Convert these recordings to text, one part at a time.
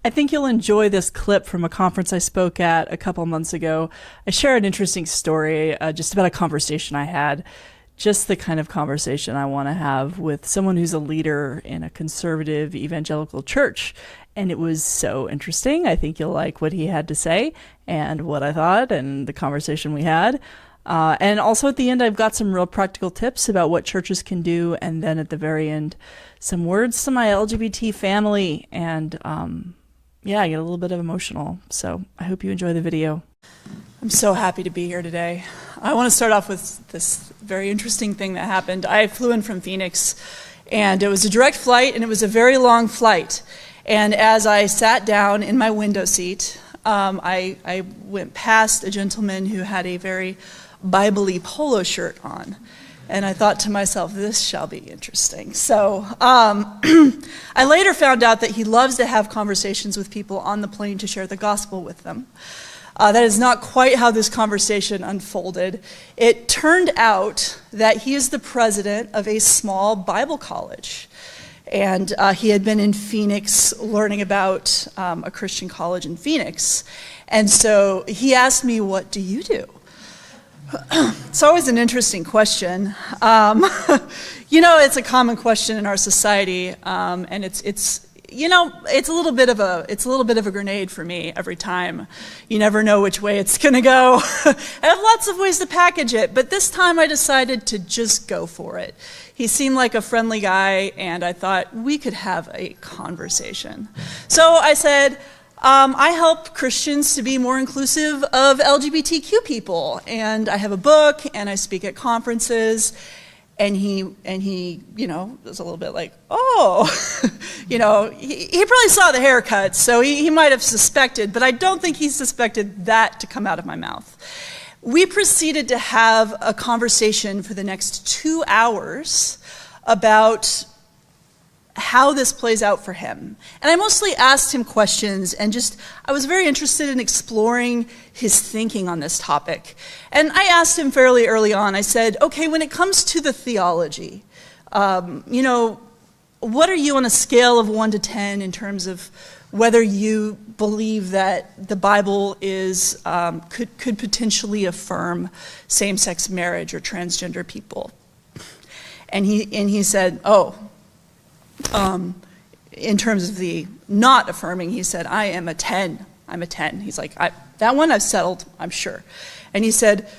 I think you'll enjoy this clip from a conference I spoke at a couple months ago. I share an interesting story just about a conversation I had, just the kind of conversation I want to have with someone who's a leader in a conservative evangelical church. And it was so interesting. I think you'll like what he had to say and what I thought and the conversation we had. And also at the end, I've got some real practical tips about what churches can do. And then at the very end, some words to my LGBT family. And yeah, I get a little bit of emotional. So I hope you enjoy the video. I'm so happy to be here today. I want to start off with this very interesting thing that happened. I flew in from Phoenix, and it was a direct flight, and it was a very long flight. And as I sat down in my window seat, I went past a gentleman who had a very Bible-y polo shirt on. And I thought to myself, this shall be interesting. So I later found out that he loves to have conversations with people on the plane to share the gospel with them. That is not quite how this conversation unfolded. It turned out that he is the president of a small Bible college. And he had been in Phoenix learning about a Christian college in Phoenix. And so he asked me, "What do you do?" It's always an interesting question. You know, it's a common question in our society, and it's a little bit of a grenade for me every time. You never know which way it's going to go. I have lots of ways to package it, but this time I decided to just go for it. He seemed like a friendly guy, and I thought we could have a conversation. So I said, I help Christians to be more inclusive of LGBTQ people, and I have a book, and I speak at conferences. And he, was a little bit like, oh, he probably saw the haircut, so he might have suspected, but I don't think he suspected that to come out of my mouth. We proceeded to have a conversation for the next 2 hours about how this plays out for him. And I mostly asked him questions and I was very interested in exploring his thinking on this topic. And I asked him fairly early on, I said, okay, when it comes to the theology, what are you on a scale of 1 to 10 in terms of whether you believe that the Bible is could potentially affirm same-sex marriage or transgender people? And he said, in terms of the not affirming, he said, I am a 10. I'm a 10. He's like, that one I've settled, I'm sure. And he said,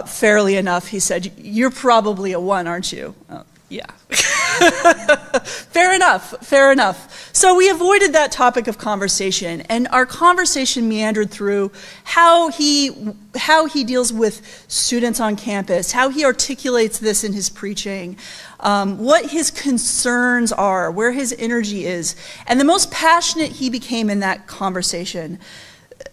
fairly enough, he said, you're probably a 1, aren't you? Yeah. Fair enough. So we avoided that topic of conversation, and our conversation meandered through how he deals with students on campus, how he articulates this in his preaching, what his concerns are, where his energy is. And the most passionate he became in that conversation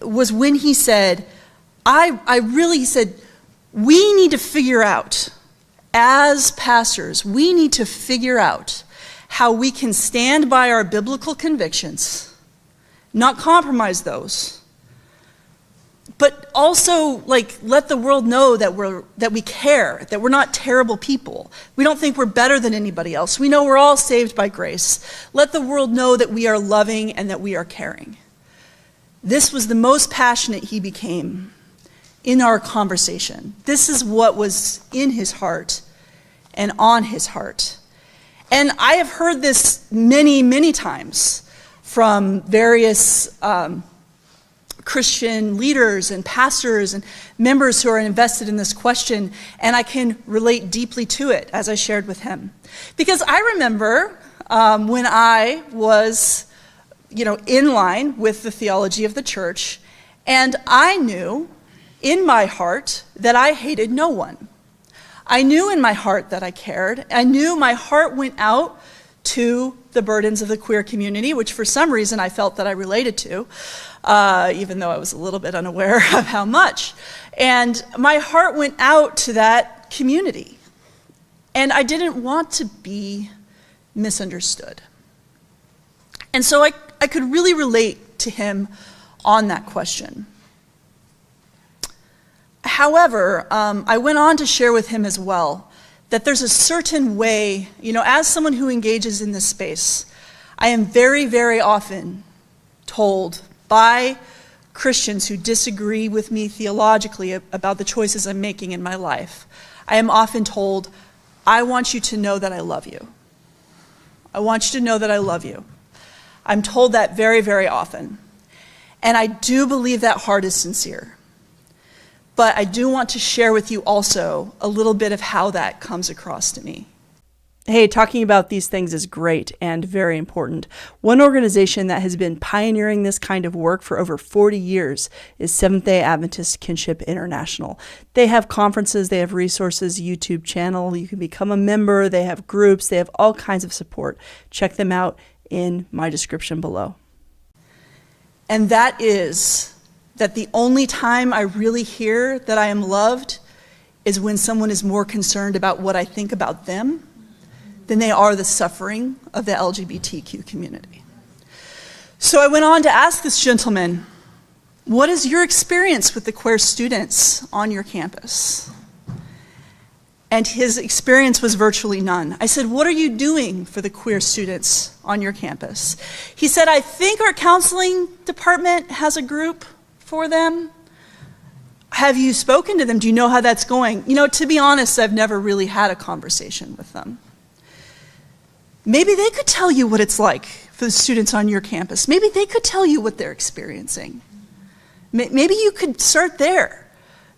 was when he said, he said, we need to figure out, as pastors, we need to figure out how we can stand by our biblical convictions, not compromise those, but also let the world know that we care, that we're not terrible people. We don't think we're better than anybody else. We know we're all saved by grace. Let the world know that we are loving and that we are caring. This was the most passionate he became in our conversation. This is what was in his heart and on his heart. And I have heard this many, many times from various Christian leaders and pastors and members who are invested in this question, and I can relate deeply to it, as I shared with him. Because I remember when I was, in line with the theology of the church, and I knew in my heart that I hated no one. I knew in my heart that I cared. I knew my heart went out to the burdens of the queer community, which for some reason I felt that I related to, even though I was a little bit unaware of how much. And my heart went out to that community. And I didn't want to be misunderstood. And so I could really relate to him on that question. However, I went on to share with him as well that there's a certain way, as someone who engages in this space, I am very, very often told by Christians who disagree with me theologically about the choices I'm making in my life, I am often told, I want you to know that I love you. I want you to know that I love you. I'm told that very, very often. And I do believe that heart is sincere. But I do want to share with you also a little bit of how that comes across to me. Hey, talking about these things is great and very important. One organization that has been pioneering this kind of work for over 40 years is Seventh-day Adventist Kinship International. They have conferences, they have resources, YouTube channel. You can become a member. They have groups. They have all kinds of support. Check them out in my description below. And that is that the only time I really hear that I am loved is when someone is more concerned about what I think about them than they are the suffering of the LGBTQ community. So I went on to ask this gentleman, what is your experience with the queer students on your campus? And his experience was virtually none. I said, what are you doing for the queer students on your campus? He said, I think our counseling department has a group for them. Have you spoken to them? Do you know how that's going? You know, to be honest, I've never really had a conversation with them. Maybe they could tell you what it's like for the students on your campus. Maybe they could tell you what they're experiencing. Maybe you could start there.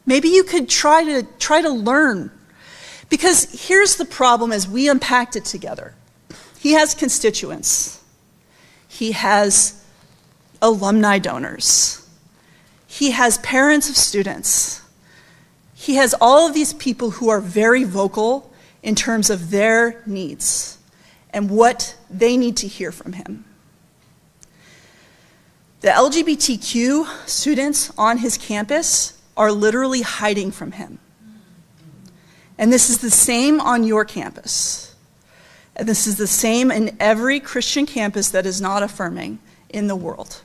Maybe you could try to learn. Because here's the problem as we unpacked it together. He has constituents. He has alumni donors. He has parents of students. He has all of these people who are very vocal in terms of their needs and what they need to hear from him. The LGBTQ students on his campus are literally hiding from him. And this is the same on your campus. And this is the same in every Christian campus that is not affirming in the world.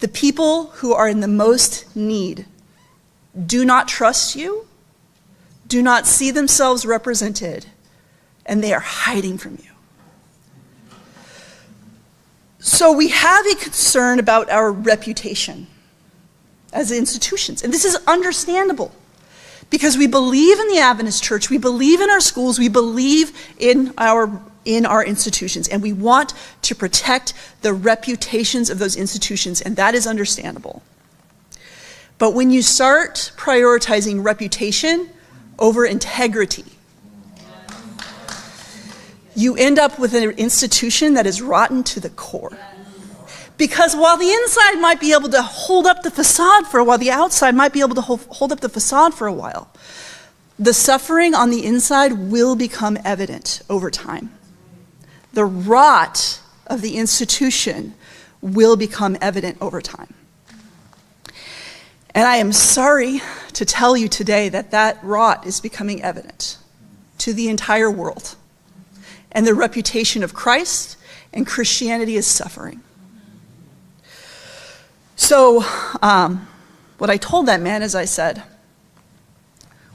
The people who are in the most need do not trust you, do not see themselves represented, and they are hiding from you. So we have a concern about our reputation as institutions, and this is understandable because we believe in the Adventist Church, we believe in our schools, we believe in our institutions, and we want to protect the reputations of those institutions, and that is understandable. But when you start prioritizing reputation over integrity, you end up with an institution that is rotten to the core. Because while the inside might be able to hold up the facade for a while, the outside might be able to hold up the facade for a while, the suffering on the inside will become evident over time. The rot of the institution will become evident over time. And I am sorry to tell you today that that rot is becoming evident to the entire world. And the reputation of Christ and Christianity is suffering. So what I told that man is I said,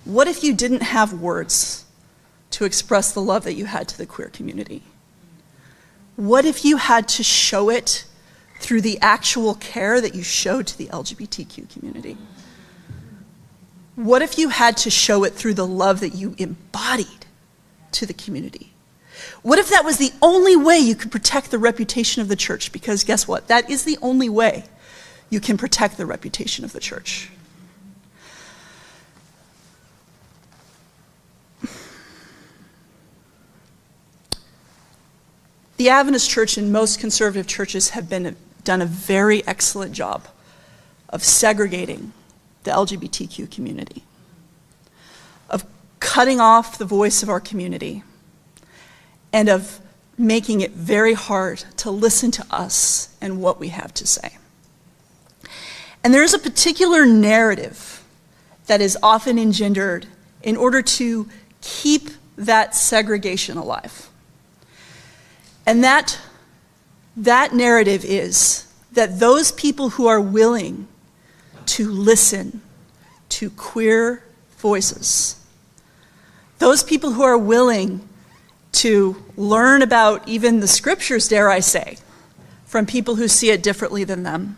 what if you didn't have words to express the love that you had to the queer community? What if you had to show it through the actual care that you showed to the LGBTQ community? What if you had to show it through the love that you embodied to the community? What if that was the only way you could protect the reputation of the church? Because guess what? That is the only way you can protect the reputation of the church. The Adventist Church and most conservative churches have done a very excellent job of segregating the LGBTQ community, of cutting off the voice of our community, and of making it very hard to listen to us and what we have to say. And there is a particular narrative that is often engendered in order to keep that segregation alive. And that narrative is that those people who are willing to listen to queer voices, those people who are willing to learn about even the scriptures, dare I say, from people who see it differently than them.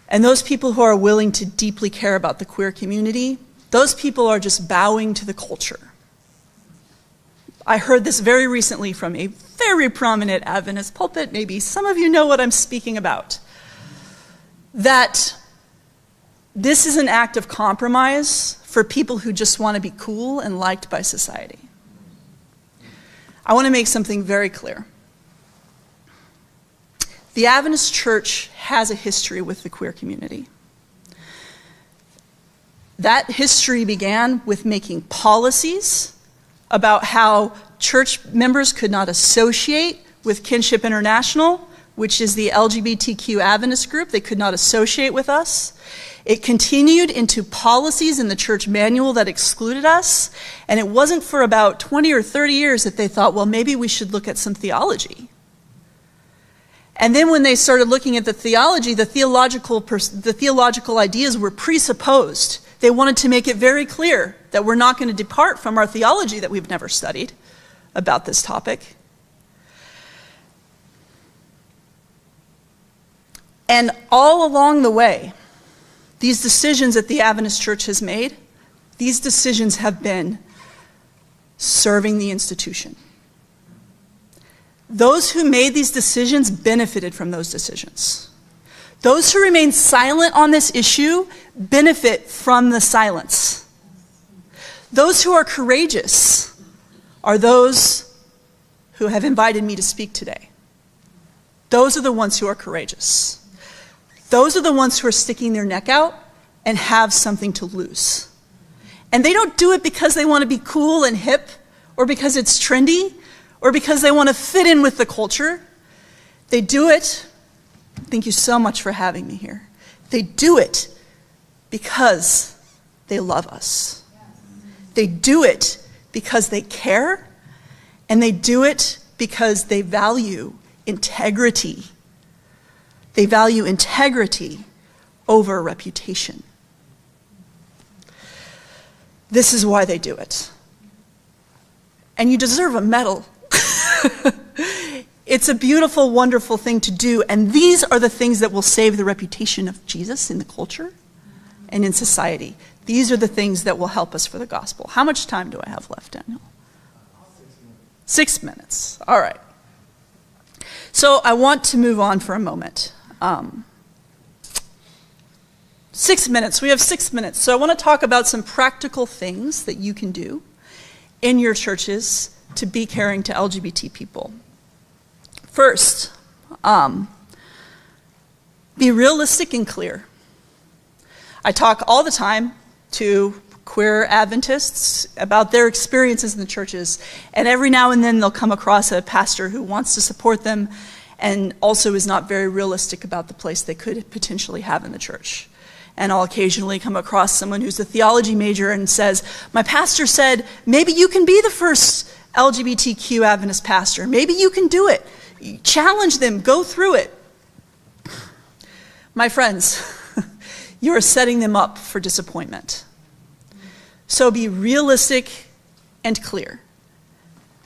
And those people who are willing to deeply care about the queer community, those people are just bowing to the culture. I heard this very recently from a very prominent Adventist pulpit. Maybe some of you know what I'm speaking about. That this is an act of compromise for people who just want to be cool and liked by society. I want to make something very clear. The Adventist Church has a history with the queer community. That history began with making policies about how church members could not associate with Kinship International, which is the LGBTQ Adventist group. They could not associate with us. It continued into policies in the church manual that excluded us, and it wasn't for about 20 or 30 years that they thought, well, maybe we should look at some theology. And then when they started looking at the theology, the theological ideas were presupposed. They wanted to make it very clear that we're not going to depart from our theology that we've never studied about this topic. And all along the way, these decisions that the Adventist Church has made, these decisions have been serving the institution. Those who made these decisions benefited from those decisions. Those who remain silent on this issue benefit from the silence. Those who are courageous are those who have invited me to speak today. Those are the ones who are courageous. Those are the ones who are sticking their neck out and have something to lose. And they don't do it because they want to be cool and hip, or because it's trendy, or because they want to fit in with the culture. They do it, thank you so much for having me here. They do it because they love us. They do it because they care, and they do it because they value integrity. They value integrity over reputation. This is why they do it. And you deserve a medal. It's a beautiful, wonderful thing to do, and these are the things that will save the reputation of Jesus in the culture and in society. These are the things that will help us for the gospel. How much time do I have left, Daniel? 6 minutes. All right. So I want to move on for a moment. 6 minutes. We have 6 minutes. So I want to talk about some practical things that you can do in your churches to be caring to LGBT people. First, be realistic and clear. I talk all the time to queer Adventists about their experiences in the churches, and every now and then they'll come across a pastor who wants to support them and also is not very realistic about the place they could potentially have in the church. And I'll occasionally come across someone who's a theology major and says, my pastor said, maybe you can be the first LGBTQ Adventist pastor. Maybe you can do it. Challenge them. Go through it. My friends, you are setting them up for disappointment. So be realistic and clear.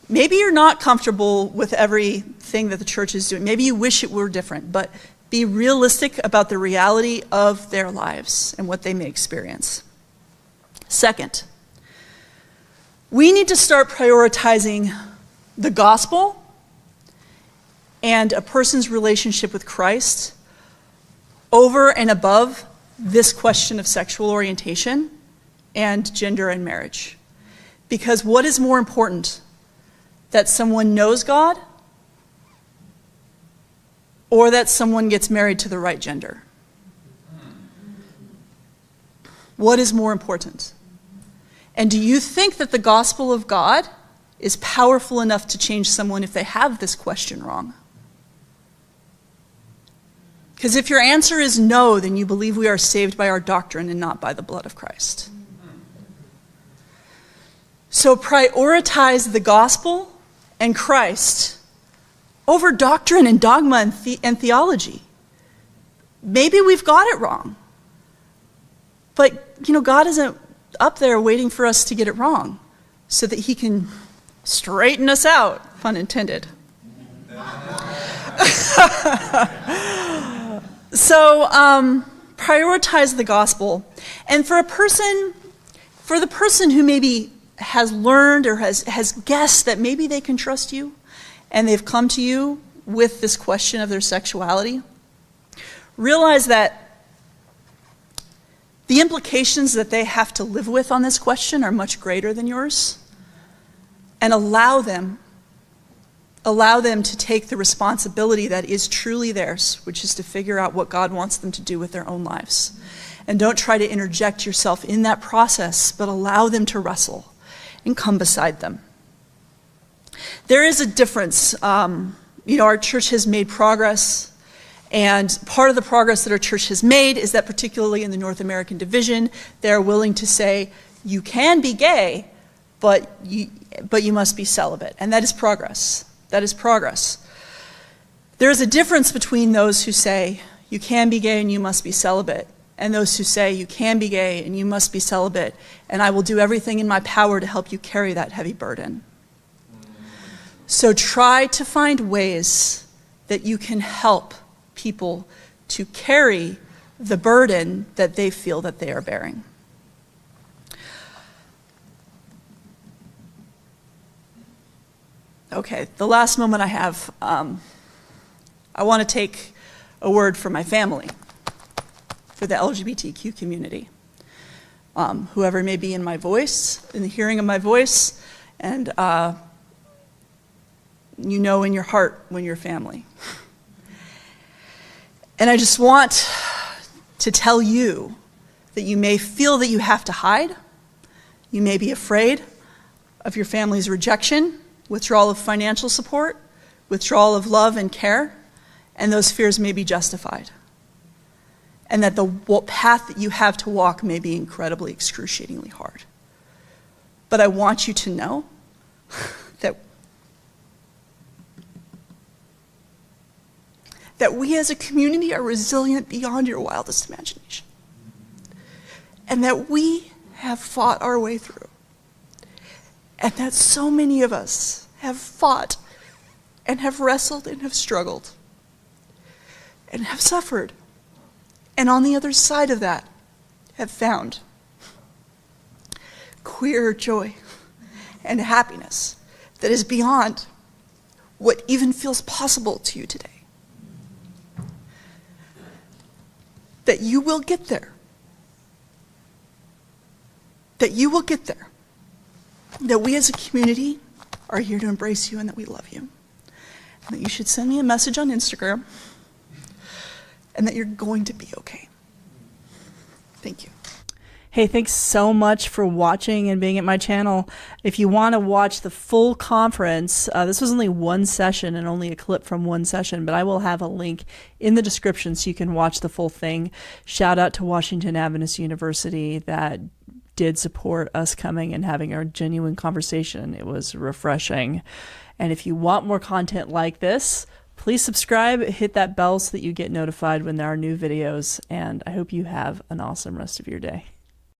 Maybe you're not comfortable with everything that the church is doing. Maybe you wish it were different, but be realistic about the reality of their lives and what they may experience. Second, we need to start prioritizing the gospel and a person's relationship with Christ over and above this question of sexual orientation and gender and marriage. Because what is more important? That someone knows God or that someone gets married to the right gender? What is more important? And do you think that the gospel of God is powerful enough to change someone if they have this question wrong? Because if your answer is no, then you believe we are saved by our doctrine and not by the blood of Christ. So prioritize the gospel and Christ over doctrine and dogma and theology. Maybe we've got it wrong. But, God isn't up there waiting for us to get it wrong so that he can straighten us out, pun intended. So prioritize the gospel. And for the person who maybe has learned or has guessed that maybe they can trust you, and they've come to you with this question of their sexuality, realize that the implications that they have to live with on this question are much greater than yours, and allow them to take the responsibility that is truly theirs, which is to figure out what God wants them to do with their own lives. And don't try to interject yourself in that process, but allow them to wrestle and come beside them. There is a difference. Our church has made progress, and part of the progress that our church has made is that particularly in the North American division, they're willing to say, you can be gay, but you must be celibate. And that is progress. That is progress. There is a difference between those who say, you can be gay and you must be celibate, and those who say, you can be gay and you must be celibate, and I will do everything in my power to help you carry that heavy burden. So try to find ways that you can help people to carry the burden that they feel that they are bearing. Okay, the last moment I have, I want to take a word for my family, for the LGBTQ community. Whoever may be in my voice, in the hearing of my voice, and you know in your heart when you're family. And I just want to tell you that you may feel that you have to hide. You may be afraid of your family's rejection, withdrawal of financial support, withdrawal of love and care, and those fears may be justified. And that the path that you have to walk may be incredibly, excruciatingly hard. But I want you to know that we as a community are resilient beyond your wildest imagination. And that we have fought our way through. And that so many of us have fought and have wrestled and have struggled and have suffered. And on the other side of that, have found queer joy and happiness that is beyond what even feels possible to you today. That you will get there. That you will get there. That we as a community are here to embrace you and that we love you. And that you should send me a message on Instagram and that you're going to be okay. Thank you. Hey, thanks so much for watching and being at my channel. If you want to watch the full conference, this was only one session and only a clip from one session, but I will have a link in the description so you can watch the full thing. Shout out to Washington Adventist University that did support us coming and having our genuine conversation. It was refreshing. And if you want more content like this, please subscribe, hit that bell so that you get notified when there are new videos, and I hope you have an awesome rest of your day.